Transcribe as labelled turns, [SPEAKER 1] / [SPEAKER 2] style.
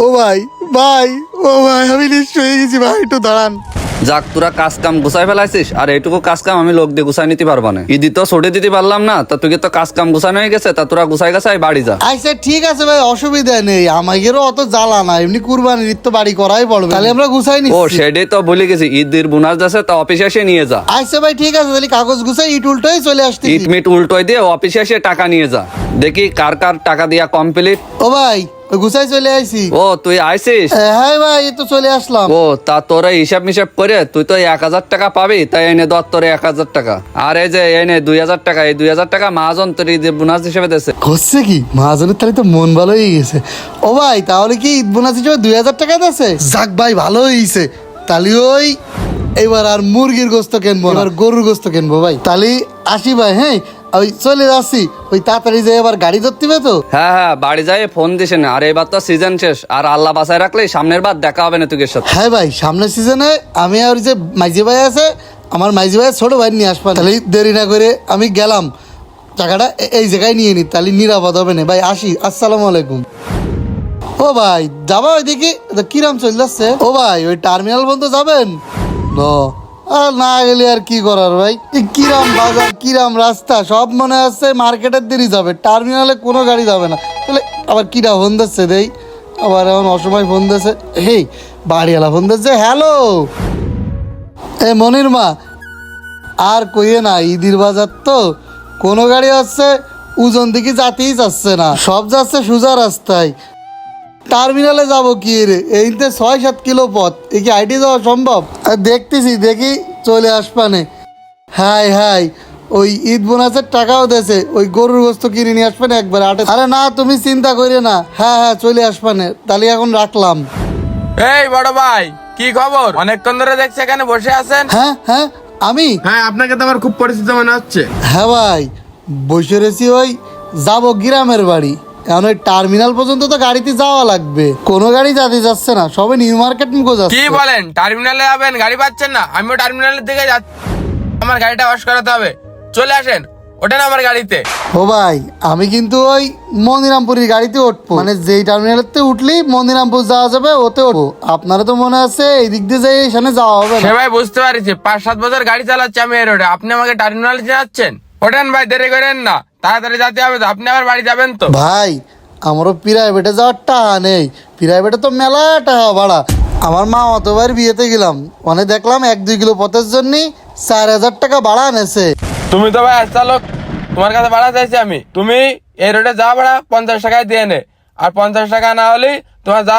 [SPEAKER 1] ও ভাই ভাই ও ভাই আমি নিশ্চয় হয়ে গেছি ভাই, একটু দাঁড়ান।
[SPEAKER 2] যাক, তোরা কাজ কাম গুছাই ফেলাইছিস, আর এইটুকু কাজ কাম আমি লোক দিয়ে গুছাই নিতে পারবো না। ঈদি তো ছুটি দিতে পারলাম না, তা তুই তো কাজ কাম গুছানো হয়ে গেছে, তা তোরা গুছাই গাছাই বাড়ি যা।
[SPEAKER 1] আচ্ছা ঠিক আছে ভাই, অসুবিধা নেই, আমাদেরও অত জ্বালা না, এমনি কুরবানির ঈদ তো বাড়ি করাই পড়বে, তাহলে আমরা গুছাই
[SPEAKER 2] ও
[SPEAKER 1] নিচ্ছি।
[SPEAKER 2] সেটাই তো ভুলে গেছি, ঈদের বোনাস আছে, তা অফিসে এসে নিয়ে যা।
[SPEAKER 1] আচ্ছা ভাই ঠিক আছে, তাহলে কাগজ গুছাই ইট উল্টোই চলে আসছি।
[SPEAKER 2] ইট মিট উল্টোয় দিয়ে অফিসে এসে টাকা নিয়ে যা। দেখি কার কার টাকা দিয়া কমপ্লিট।
[SPEAKER 1] ও ভাই ওই গুছাই চলে আইছি।
[SPEAKER 2] ও তুই আইছিস?
[SPEAKER 1] হ্যাঁ ভাই এই তো চলে আসলাম।
[SPEAKER 2] ও তা তোরা হিসাব মিসাব করে তুই তো 1,000 টাকা পাবি, তাই এনে ধর তোর 1,000 টাকা, আর এই যে এনে 2,000 টাকা, এই 2,000 টাকা মহাজন তোর ঈদের বোনাস হিসেবে দিয়েছে।
[SPEAKER 1] হচ্ছে কি মহাজনের তাহলে তো মন ভালো হয়ে গেছে। ও ভাই তাহলে কি ঈদ বোনাস হিসেবে 2,000 টাকা দিয়েছে? যাক ভাই ভালো হয়েছে, তাহলে ওই এবার আর মুরগির গোস্ত কিনবো না, এবার গরুর গোস্ত কিনবো ভাই। তাহলে আসি ভাই, হ্যাঁ ওই চলে যাচ্ছি, ওই তাড়াতাড়ি যে এবার গাড়ি ধরতে হবে তো।
[SPEAKER 2] হ্যাঁ হ্যাঁ, বাড়ি যাই ফোন দিস না, আর এবার তো সিজন শেষ, আর আল্লাহ বাসায় রাখলে সামনের বার দেখা হবে না তোর সাথে।
[SPEAKER 1] হ্যাঁ ভাই সামনের সিজনে আমি আর যে মাইজি ভাই আছে, আমার মাইজি ভাই ছোট ভাই নিয়ে আসবেন, তাহলে দেরি না করে আমি গেলাম, টাকাটা এই জায়গায় নিয়ে নি, তাহলে নিরাপদ হবে না ভাই। আসি, আসসালামু আলাইকুম। ও ভাই যাবা ওইদিকে, কিরাম চলে যাচ্ছে? ও ভাই ওই টার্মিনাল পর্যন্ত যাবেন? আর না গেলে আর কি করার ভাই, কিরাম বাজার কিরাম রাস্তা সব মনে আছে, মার্কেটের দিনই যাবে, টার্মিনালে কোনো গাড়ি যাবে না। তাহলে আবার কিরা ফোন দিচ্ছে দেই, আবার এখন অসময় ফোন দিচ্ছে, হেই বাড়িওয়ালা ফোন দিচ্ছে, হ্যালো এ মনির মা, আর কইয়ে না, ঈদের বাজার তো কোনো গাড়ি আসছে ওজন দিকে যাতেই যাচ্ছে না, সব যাচ্ছে সোজা রাস্তায়। টার্মিনালে যাব কি রে, এইতে 6-7 কিলো পথ, এই কি আইটি যাওয়া সম্ভব? আর দেখতেছি দেখি চলে আসবানে। হাই হাই ওই ঈদ বোনাসের টাকাও দেছে, ওই গরুর গোস্ত কিনে নিয়ে আসবেন একবার আটে। আরে না তুমি চিন্তা করিও না, হ্যাঁ হ্যাঁ চলে আসবানে, তাহলে এখন রাখলাম।
[SPEAKER 3] এই বড় ভাই, কি খবর? অনেকক্ষণ ধরে দেখছি এখানে বসে আছেন।
[SPEAKER 1] হ্যাঁ হ্যাঁ আমি,
[SPEAKER 3] হ্যাঁ, আপনাকে তো আমার খুব পরিচিত মনে হচ্ছে।
[SPEAKER 1] হ্যাঁ ভাই বসে রয়েছি, ওই যাবো গ্রামের বাড়ি, এখন ওই টার্মিনাল পর্যন্ত তো গাড়িতে যাওয়া লাগবে, কোনো গাড়ি যাতে যাচ্ছে না, সবে নিউ মার্কেট মুখো
[SPEAKER 3] কি
[SPEAKER 1] যাচ্ছে।
[SPEAKER 3] বলেন, টার্মিনালে যাবেন, গাড়ি পাচ্ছেন না? আমিও টার্মিনালের দিকে যাচ্ছি, আমার গাড়িটা ওয়াশ করাতে হবে। চলে আসেন, ওঠেন আমার গাড়িতে।
[SPEAKER 1] ও ভাই আমি কিন্তু ওই মনিরামপুরের গাড়িতে উঠবো, মানে যেই টার্মিনালেতে উঠলি মনিরামপুর যাওয়া যাবে ওতে উঠবো। আপনারা তো মনে আছে এই দিক দিয়ে যাই এখানে যাওয়া হবে
[SPEAKER 3] সে
[SPEAKER 1] না।
[SPEAKER 3] ভাই বুঝতে পারছি, 5-7 বছর গাড়ি চালাচ্ছি আমি এই রোডে, আপনি আমাকে টার্মিনালে যাচ্ছেন? ওঠেন ভাই, দেরি করেন না, তাড়াতাড়ি যেতে হবে তো, আপনি আবার বাড়ি যাবেন তো।
[SPEAKER 1] ভাই আমারও প্রাইভেটে যাওয়ার টাকা নেই, প্রাইভেটে তো মেলা টাকা ভাড়া। আমার মা অতবার বিয়েতে গেলাম, মানে দেখলাম 1-2 কিলো পথের জন্য 4,000 টাকা ভাড়া নেছে।
[SPEAKER 3] তুমি তো ভাই চালক, তোমার কাছে ভাড়া চাইছি আমি, তুমি এই রোডে যা ভাড়া 50 টাকায় দিয়ে নে, আর 50 টাকা না হলে তোমার যা